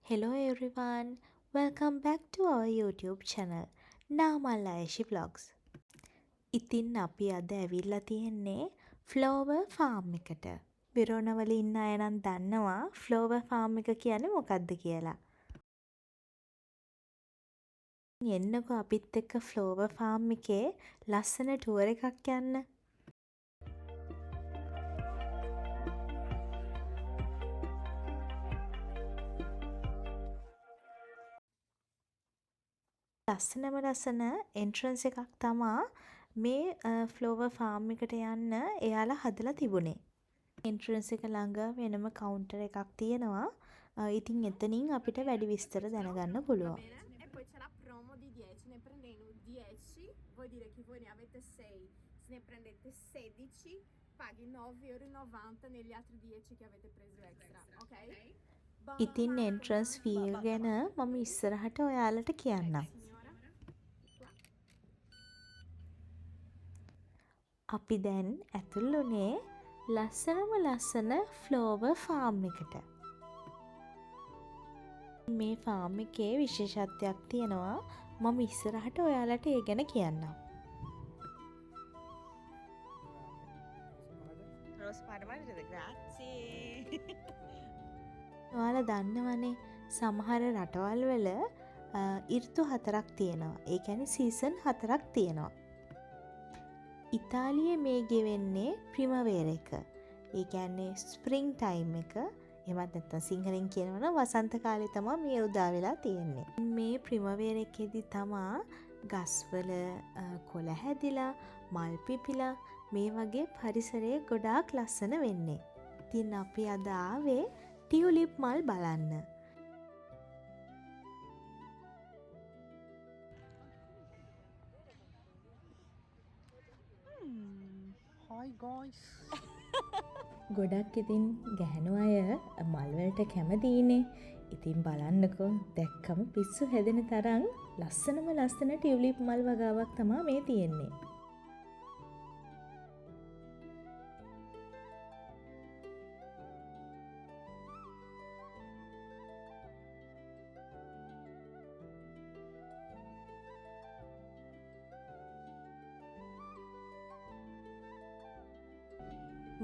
Hello everyone, welcome back to our YouTube channel Namal අයශි vlogs. ඉතින් අපි අද ඇවිල්ලා තියෙන්නේ ෆ්ලෝවර් ෆාම් එකට. වෙරෝනවල ඉන්න අය නම් දන්නවා ෆ්ලෝවර් ෆාම් එක කියන්නේ මොකක්ද කියලා. එන්නකෝ අපිත් එක්ක ෆ්ලෝවර් ෆාම් එකේ ලස්සන ටුවර් එකක් යන්න. ලස්සන එන්ට්‍රන්ස් එකක් තමා මේ ෆ්ලෝවර් ෆාම් එකට යන්න එයාලා hදලා තිබුණේ. එන්ට්‍රන්ස් එක ළඟ වෙනම කවුන්ටර් එකක් තියෙනවා. ඉතින් එතනින් අපිට වැඩි විස්තර දැනගන්න පුළුවන්. E poi c'è la promo di 10, ne prendendo 10, vuol dire che voi ne avete 6, se ne prendete 16, paghi 9,90 € negli altri 10 che avete preso extra, ok? ඉතින් එන්ට්‍රන්ස් ෆී ගැන මම ඉස්සරහට ඔයාලට කියන්නම්. අපි දැන් ඇතුල් වුණේ ලස්සන ෆ්ලෝවර් ෆාම් එකට. මේ ෆාම් එකේ විශේෂත්වයක් තියෙනවා. මම ඉස්සරහට ඔයාලට ඒ ගැන කියන්නම්. ඔයාලා දන්නවනේ සමහර රටවල් වල ඍතු 4ක් තියෙනවා. ඒ කියන්නේ සීසන් 4ක් තියෙනවා. ඉතාලියේ මේ ගෙවෙන්නේ ප්‍රිමවේර එක. ඒ කියන්නේ ස්ප්‍රින්ග් ටයිම් එක. එහෙමත් නැත්නම් සිංහලෙන් කියනවනම් වසන්ත කාලේ තමයි මේ උදා වෙලා තියෙන්නේ. මේ ප්‍රිමවේර එකේදී තමා ගස්වල කොළ හැදිලා, මල් පිපිලා මේ වගේ පරිසරය ගොඩාක් ලස්සන වෙන්නේ. ඉතින් අපි අද ආවේ ටියුලිප් මල් බලන්න. Hi guys. ගොඩක් ඉතින් ගැහැණු අය මල් වලට කැමතිනේ. ඉතින් බලන්නකෝ දැක්කම පිස්සු හැදෙන තරම් ලස්සන ටියුලිප් මල් වගාවක් තමයි මේ තියෙන්නේ.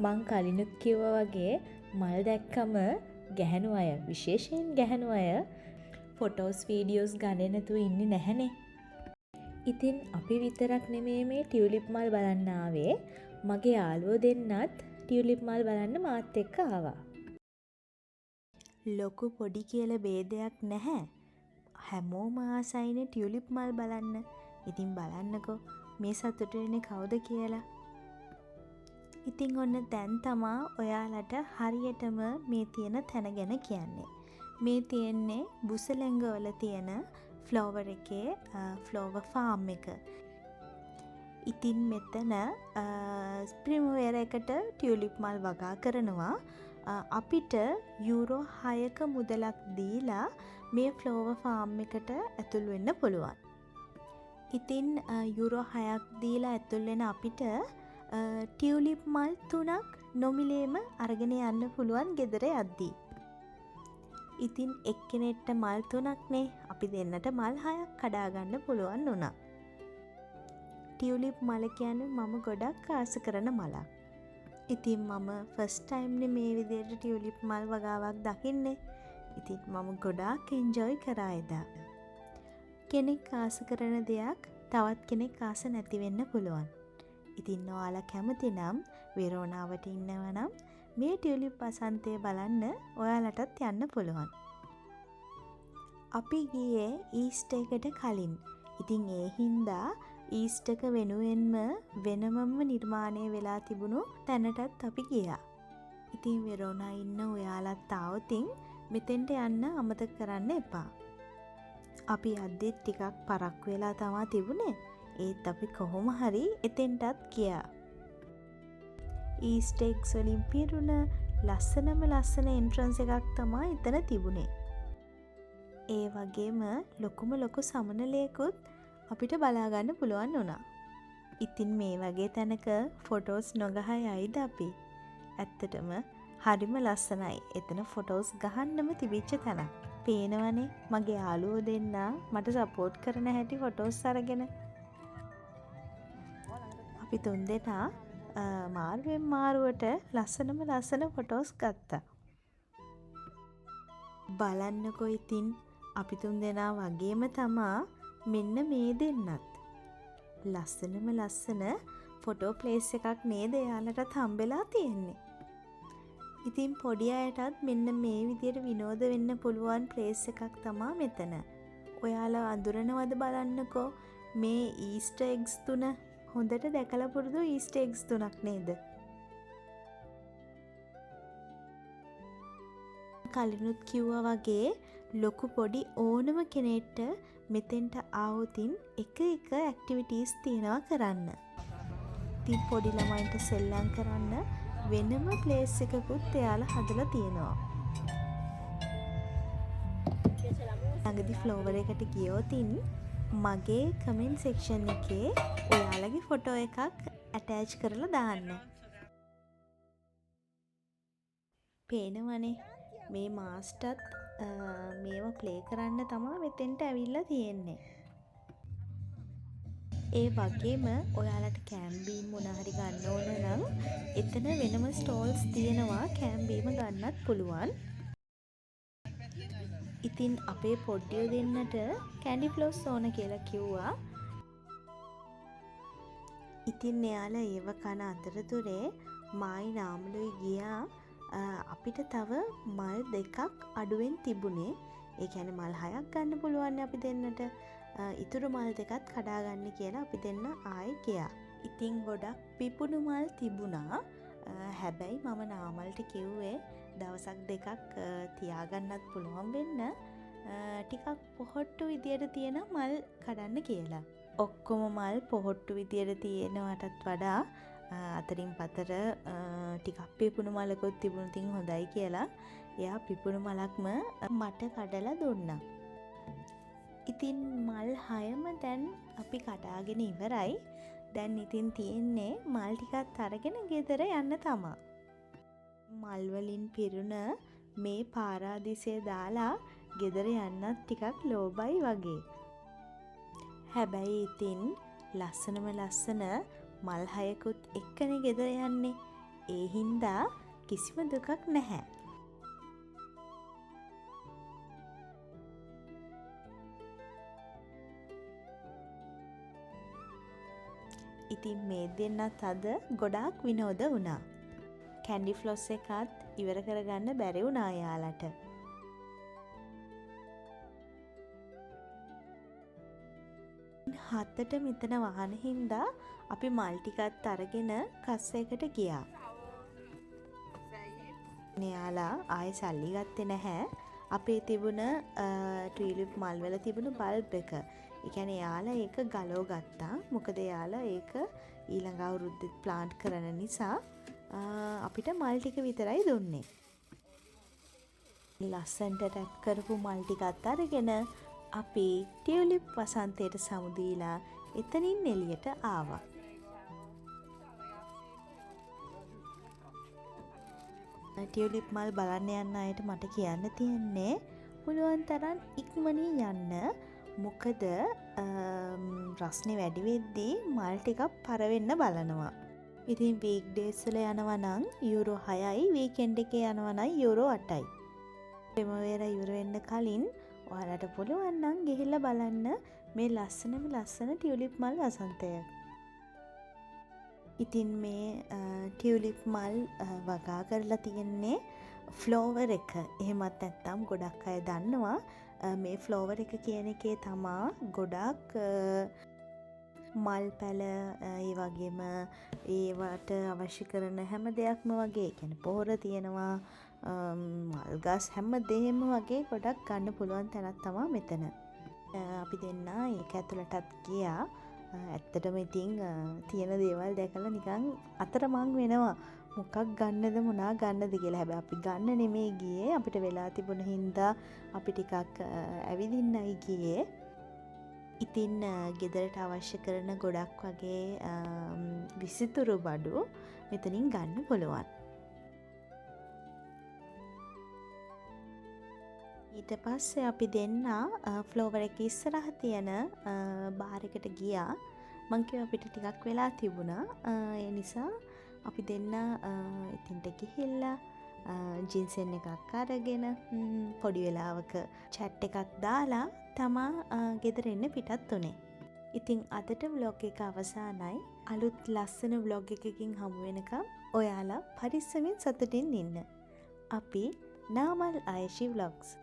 මං කලිනුත් කිව්වා වගේ මල් දැක්කම ගැහැණු අය විශේෂයෙන් ගැහැණු අය ෆොටෝස් වීඩියෝස් ගන්නේ නැතුව ඉන්නේ නැහනේ. ඉතින් අපි විතරක් නෙමෙයි මේ ටියුලිප් මල් බලන්න ආවේ. මගේ යාළුවෝ දෙන්නත් ටියුලිප් මල් බලන්න මාත් එක්ක ආවා. ලොකු පොඩි කියලා ભેදයක් නැහැ. හැමෝම ආසයිනේ ටියුලිප් මල් බලන්න. ඉතින් බලන්නකෝ මේ සතුට වෙන්නේ කවුද කියලා. ඉතින් ඔන්න දැන් තමා ඔයාලට හරියටම මේ තියෙන තැන ගැන කියන්නේ. මේ තියෙන්නේ බුසලැංගවල තියෙන ෆ්ලෝවර් එකේ ෆ්ලෝවර් ෆාම් එක. ඉතින් මෙතන ප්‍රිමවේර එකට ටියුලිප් මල් වගා කරනවා. අපිට යුරෝ 6ක මුදලක් දීලා මේ ෆ්ලෝවර් ෆාම් එකට ඇතුල් වෙන්න පුළුවන්. ඉතින් යුරෝ 6ක් දීලා ඇතුල් වෙන අපිට ටියුලිප් මල් 3ක් නොමිලේම අරගෙන යන්න පුළුවන් ගෙදර යද්දී. ඉතින් එක්කෙනෙක්ට මල් 3ක්නේ අපි දෙන්නට මල් 6ක් කඩා ගන්න පුළුවන් වුණා. ටියුලිප් මල කියන්නේ මම ගොඩක් ආස කරන මලක්. ඉතින් මම ෆස්ට් ටයිම් නේ මේ විදිහට ටියුලිප් මල් වගාවක් දකින්නේ. ඉතින් මම ගොඩාක් එන්ජොයි කරා එදා. කෙනෙක් ආස කරන දෙයක් තවත් කෙනෙක් ආස නැති වෙන්න පුළුවන්. ඉතින් ඔයාලා කැමති නම් වෙරෝනාවට ඉන්නවා නම් මේ ටියුලිප් වසන්තය බලන්න ඔයාලටත් යන්න පුළුවන්. අපි ගියේ ඊස්ටර් එකට කලින්. ඉතින් ඒ හින්දා ඊස්ටර් එක වෙනුවෙන්ම වෙනමම නිර්මාණය වෙලා තිබුණු තැනටත් අපි ගියා. ඉතින් වෙරෝනා ඉන්න ඔයාලත් ආවොතින් මෙතෙන්ට යන්න අමතක කරන්න එපා. අපි අද්දෙත් ටිකක් පරක්කු වෙලා තමා තිබුණේ. ඒත් අපි කොහොම හරි එතෙන්ටත් ගියා. ඊස්ටර් එග්ස් වලින් පිරුණ ලස්සන එන්ට්‍රන්ස් එකක් තමයි එතන තිබුණේ. ඒ වගේම ලොකු සමනලයකුත් අපිට බලා ගන්න පුළුවන් වුණා. ඉතින් මේ වගේ තැනක ෆොටෝස් නොගහ යයිද අපි? ඇත්තටම හරිම ලස්සනයි. එතන ෆොටෝස් ගහන්නම තිබිච්ච තැනක්. පේනවනේ මගේ යාළුවෝ දෙන්න මට සපෝට් කරන හැටි ෆොටෝස් අරගෙන. අපි තුන්දෙනා මාරුවෙන් මාරුවට ලස්සනම ලස්සන ෆොටෝස් ගත්තා. බලන්නකො ඉතින් අපි තුන්දෙනා වගේම තමා මෙන්න මේ දෙන්නත්. ලස්සනම ලස්සන ෆොටෝ ප්ලේස් එකක් නේද එයාලටත් හම්බෙලා තියෙන්නේ. ඉතින් පොඩි අයටත් මෙන්න මේ විදියට විනෝද වෙන්න පුළුවන් ප්ලේස් එකක් තමා මෙතන. ඔයාලා අඳුරනවද බලන්නකෝ මේ ඊස්ටර් එග්ස් 3 හොඳට දැකලා පුරුදු ඊස්ටර් එග්ස් 3ක් නේද? කලිනුත් කිව්වා වගේ ලොකු පොඩි ඕනම කෙනෙක්ට මෙතෙන්ට ආවොතින් එක එක ඇක්ටිවිටීස් තියෙනවා කරන්න. ඉතින් පොඩි ළමයින්ට සෙල්ලම් කරන්න වෙනම ප්ලේස් එකකුත් එයාලා හදලා තියෙනවා. ළඟදි ෆ්ලෝවර් එකට ගියොතින් මගේ කමෙන්ට් සෙක්ෂන් එකේ ඔයාලගේ ෆොටෝ එකක් ඇටච් කරලා දාන්න. පේනවනේ මේ මාස්ටත් මේව ප්ලේ කරන්න තමා මෙතෙන්ට ඇවිල්ලා තියෙන්නේ. ඒ වගේම ඔයාලට කෑම්බීම් මොනහරි ගන්න ඕන නම් එතන වෙනම ස්ටෝල්ස් තියෙනවා කෑම්බීම ගන්නත් පුළුවන්. ඉතින් අපේ පොඩ්ඩියෝ දෙන්නට කැන්ඩි ෆ්ලෝස් ඕන කියලා කිව්වා. ඉතින් එයාලා ඒව කන අතරතුරේ මායි නාමලුයි ගියා අපිට තව මල් දෙකක් අඩුවෙන් තිබුණේ. ඒ කියන්නේ මල් 6ක් ගන්න පුළුවන් අපි දෙන්නට. ඉතුරු මල් දෙකත් කඩා ගන්න කියලා අපි දෙන්න ආයෙ ගියා. ඉතින් ගොඩක් පිපුණු මල් තිබුණා. හැබැයි මම නාමල්ට කිව්වේ දවසක් දෙකක් තියාගන්නත් පුළුවන් වෙන්න ටිකක් පොහොට්ටු විදියට තියෙන මල් කඩන්න කියලා. ඔක්කොම මල් පොහොට්ටු විදියට තියෙනවටත් වඩා අතරින් පතර ටිකක් පිපුණු මලකුත් තිබුණ තින් හොඳයි කියලා එයා පිපුණු මලක්ම මට කඩලා දුන්නා. ඉතින් මල් 6ම දැන් අපි කඩාගෙන ඉවරයි. දැන් ඉතින් තියෙන්නේ මල් ටිකක් අරගෙන ගෙදර යන්න තමා. මල් වලින් පිරුණ මේ පාරාදිසය දාලා ගෙදර යන්නත් ටිකක් ලෝභයි වගේ. හැබැයි ඉතින් ලස්සනම ලස්සන මල් 6කුත් එක්කනේ ගෙදර යන්නේ. ඒ හින්දා කිසිම දුකක් නැහැ. ඉතින් මේ දෙන්නත් අද ගොඩාක් විනෝද වුණා. කැන්ඩි ෆ්ලොස් එකත් ඉවර කරගන්න බැරි වුණා යාලට. හතට මෙතන වහන හින්දා අපි මල් ටිකත් අරගෙන කස්සයකට ගියා. එයාලා ආයෙ සල්ලි ගත්තේ නැහැ. අපේ තිබුණ ටියුලිප් මල් වල තිබුණ බල්බ් එක. ඒ කියන්නේ එයාලා ඒක ගලව ගත්තා. මොකද එයාලා ඒක ඊළඟ අවුරුද්දෙත් ප්ලාන්ට් කරන නිසා අපිට මල් ටික විතරයි දුන්නේ. ලස්සන්ට රැප් කරපු මල් ටිකත් අරගෙන අපි ටියුලිප් වසන්තයට සමුදීලා එතනින් එළියට ආවා. ටියුලිප් මල් බලන්න යන්න අයට මට කියන්න තියෙන්නේ පුළුවන් තරම් ඉක්මනින් යන්න. මොකද රස්නේ වැඩි වෙද්දී මල් ටිකක් පර වෙන්න බලනවා. ඉතින් වීක් ඩේස් වල යනවා නම් යූරෝ 6යි, වීකෙන්ඩ් එකේ යනවා නම් යූරෝ 8යි. ප්‍රිමවේරා ඉවර වෙන්න කලින් ඔයාලට පුළුවන් නම් ගිහිල්ලා බලන්න මේ ලස්සනම ලස්සන ටියුලිප් මල් වසන්තය. ඉතින් මේ ටියුලිප් මල් වගා කරලා තියෙන්නේ ෆ්ලෝවර් එක. එහෙමත් නැත්නම් ගොඩක් අය දන්නවා මේ ෆ්ලෝවර් එක කියන එකේ තමා ගොඩක් මල් පැල ඒ වගේම ඒවට අවශ්‍ය කරන හැම දෙයක්ම වගේ. ඒ කියන්නේ පොහොර තියෙනවා, මල් ගස් හැම දෙයක්ම වගේ ගොඩක් ගන්න පුළුවන් තැනක් තමා මෙතන. අපි දෙන්න ඒක ඇතුළටත් ගියා. ඇත්තටම ඉතින් තියෙන දේවල් දැකලා නිකන් අතරමං වෙනවා. මොකක් ගන්නද මොනා ගන්නද කියලා. හැබැයි අපි ගන්න නෙමෙයි ගියේ. අපිට වෙලා තිබුණ හින්දා අපි ටිකක් ඇවිදින්නයි ගියේ. ඉතින් ගෙදරට අවශ්‍ය කරන ගොඩක් වගේ විසිතුරු බඩු මෙතනින් ගන්න පුළුවන්. ඊට පස්සේ අපි දෙන්න ෆ්ලෝවර් එක ඉස්සරහ තියෙන බාර් එකට ගියා. මං කිව්වා අපිට ටිකක් වෙලා තිබුණා. ඒ නිසා අපි දෙන්න එතෙන්ට ගිහිල්ලා ජින්සන් එකක් අරගෙන පොඩි වෙලාවක චැට් එකක් දාලා තමා ගෙදර එන්න පිටත් උනේ. ඉතින් අදට ව්ලොග් එක අවසానයි. අලුත් ලස්සන ව්ලොග් එකකින් හමු වෙනකම් ඔයාලා පරිස්සමින් සතුටින් ඉන්න. අපි නාමල් ආයෂි ව්ලොග්ස්